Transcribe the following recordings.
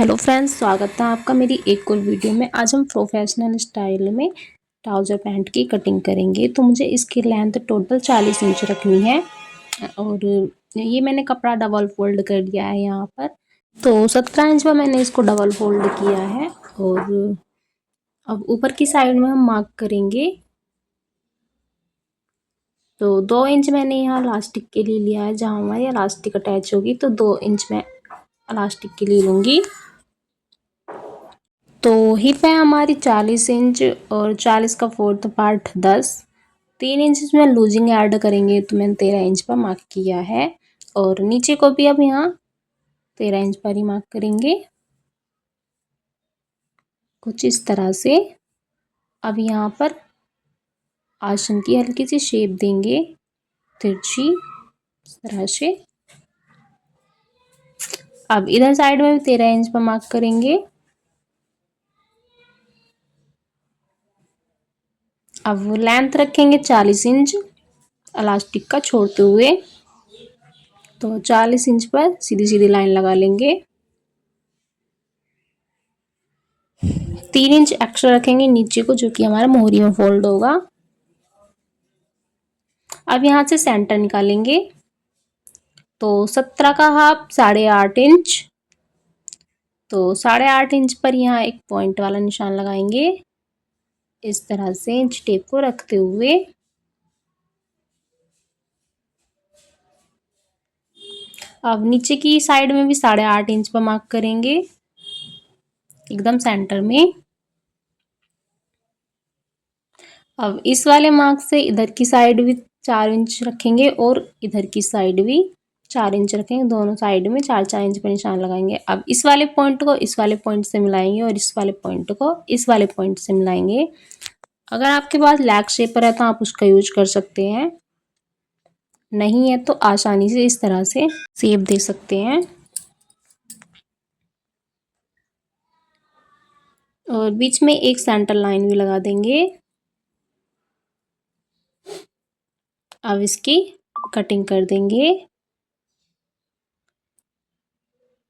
Hello friends, स्वागत है आपका मेरी एक और वीडियो में। आज हम प्रोफेशनल स्टाइल में ट्राउज़र पैंट की कटिंग करेंगे। तो मुझे इसकी लेंथ टोटल 40 इंच रखनी है और ये मैंने कपड़ा डबल फोल्ड कर दिया है यहाँ पर। तो 17 इंच पर मैंने इसको डबल फोल्ड किया है और अब ऊपर की साइड में हम मार्क करेंगे। तो 2 इंच मैंने यहाँ इलास्टिक के लिए लिया है, जहाँ हमारी इलास्टिक अटैच होगी तो 2 इंच मैं इलास्टिक के लिए लूँगी। तो हिप है हमारी 40 इंच और 40 का फोर्थ पार्ट 10। 3 इंच इसमें लूजिंग ऐड करेंगे तो मैंने 13 इंच पर मार्क किया है और नीचे को भी अब यहाँ 13 इंच पर ही मार्क करेंगे कुछ इस तरह से। अब यहाँ पर आसन की हल्की सी शेप देंगे तिरछी इस तरह से। अब इधर साइड में भी 13 इंच पर मार्क करेंगे। अब लेंथ रखेंगे 40 इंच इलास्टिक का छोड़ते हुए। तो 40 इंच पर सीधी सीधी लाइन लगा लेंगे। 3 इंच एक्स्ट्रा रखेंगे नीचे को, जो कि हमारा मोहरी में फोल्ड होगा। अब यहाँ से सेंटर निकालेंगे। तो 17 का हाफ 8.5 इंच। तो 8.5 इंच पर यहाँ एक पॉइंट वाला निशान लगाएंगे इस तरह से इंच टेप को रखते हुए। अब नीचे की साइड में भी 8.5 इंच पर मार्क करेंगे एकदम सेंटर में। अब इस वाले मार्क से इधर की साइड भी 4 इंच रखेंगे और इधर की साइड भी 4 इंच रखेंगे। दोनों साइड में 4-4 इंच पर निशान लगाएंगे। अब इस वाले पॉइंट को इस वाले पॉइंट से मिलाएंगे और इस वाले पॉइंट को इस वाले पॉइंट से मिलाएंगे। अगर आपके पास लैग शेपर है तो आप उसका यूज कर सकते हैं, नहीं है तो आसानी से इस तरह से शेप दे सकते हैं। और बीच में एक सेंटर लाइन भी लगा देंगे। अब इसकी कटिंग कर देंगे।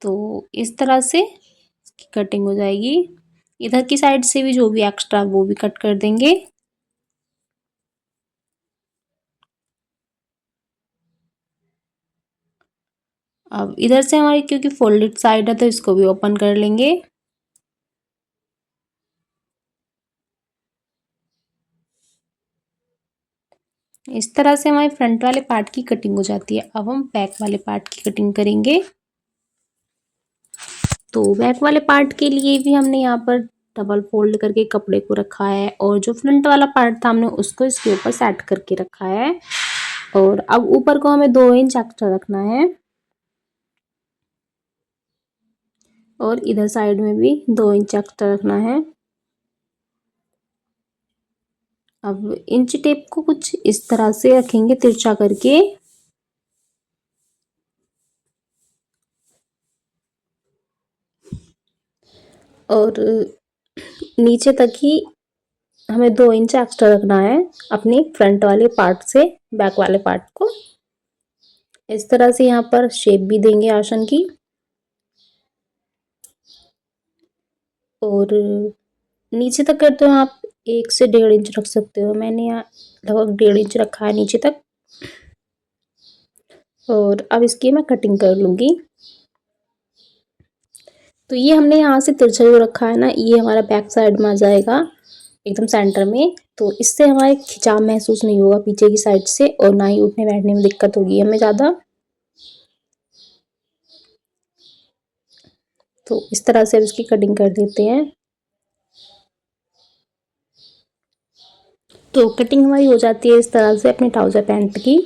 तो इस तरह से इसकी कटिंग हो जाएगी। इधर की साइड से भी जो भी एक्स्ट्रा वो भी कट कर देंगे। अब इधर से हमारी क्योंकि फोल्डेड साइड है तो इसको भी ओपन कर लेंगे। इस तरह से हमारे फ्रंट वाले पार्ट की कटिंग हो जाती है। अब हम बैक वाले पार्ट की कटिंग करेंगे। तो बैक वाले पार्ट के लिए भी हमने यहाँ पर डबल फोल्ड करके कपड़े को रखा है और जो फ्रंट वाला पार्ट था हमने उसको इसके ऊपर सेट करके रखा है। और अब ऊपर को हमें 2 इंच एक्स्ट्रा रखना है और इधर साइड में भी 2 इंच एक्स्ट्रा रखना है। अब इंच टेप को कुछ इस तरह से रखेंगे तिरछा करके और नीचे तक ही हमें 2 इंच एक्स्ट्रा रखना है अपनी फ्रंट वाले पार्ट से बैक वाले पार्ट को। इस तरह से यहाँ पर शेप भी देंगे आसन की। और नीचे तक करते हो आप 1 से 1.5 इंच रख सकते हो। मैंने यहाँ लगभग 1.5 इंच रखा है नीचे तक। और अब इसकी मैं कटिंग कर लूँगी। तो ये हमने यहाँ से तिरछा जो रखा है ना, ये हमारा बैक साइड में आ जाएगा एकदम सेंटर में। तो इससे हमारे खिंचाव महसूस नहीं होगा पीछे की साइड से और ना ही उठने बैठने में दिक्कत होगी हमें ज़्यादा। तो इस तरह से अब इसकी कटिंग कर देते हैं। तो कटिंग हमारी हो जाती है इस तरह से अपने ट्राउज़र पैंट की।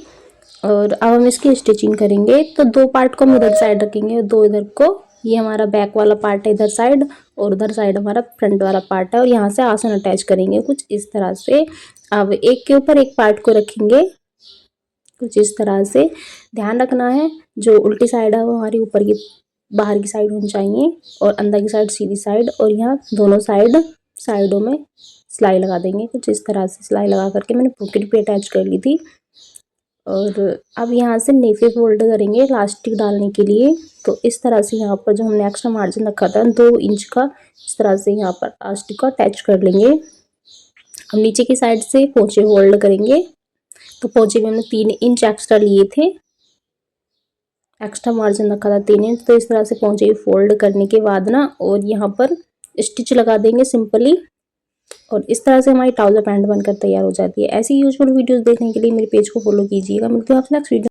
और अब हम इसकी स्टिचिंग करेंगे। तो 2 पार्ट को हम इधर साइड रखेंगे और 2 इधर को। ये हमारा बैक वाला पार्ट है इधर साइड और उधर साइड हमारा फ्रंट वाला पार्ट है और यहाँ से आसन अटैच करेंगे कुछ इस तरह से। अब एक के ऊपर एक पार्ट को रखेंगे कुछ इस तरह से। ध्यान रखना है जो उल्टी साइड है वो हमारी ऊपर की बाहर की साइड होनी चाहिए और अंदर की साइड सीधी साइड। और यहाँ दोनों साइडों में सिलाई लगा देंगे कुछ इस तरह से। सिलाई लगा करके मैंने पॉकेट भी अटैच कर ली थी। और अब यहाँ से नीचे फोल्ड करेंगे इलास्टिक डालने के लिए। तो इस तरह से यहाँ पर जो हमने एक्स्ट्रा मार्जिन रखा था 2 इंच का, इस तरह से यहाँ पर इलास्टिक को अटैच कर लेंगे। अब नीचे की साइड से पोंचे फोल्ड करेंगे। तो पोंचे में हमने 3 इंच एक्स्ट्रा लिए थे, एक्स्ट्रा मार्जिन रखा था 3 इंच। तो इस तरह से पोंचे फोल्ड करने के बाद ना और यहाँ पर स्टिच लगा देंगे सिंपली। और इस तरह से हमारी ट्राउजर पैंट बनकर तैयार हो जाती है। ऐसी यूजफुल वीडियोस देखने के लिए मेरे पेज को फॉलो कीजिएगा। मिलते हैं आपसे नेक्स्ट वीडियो।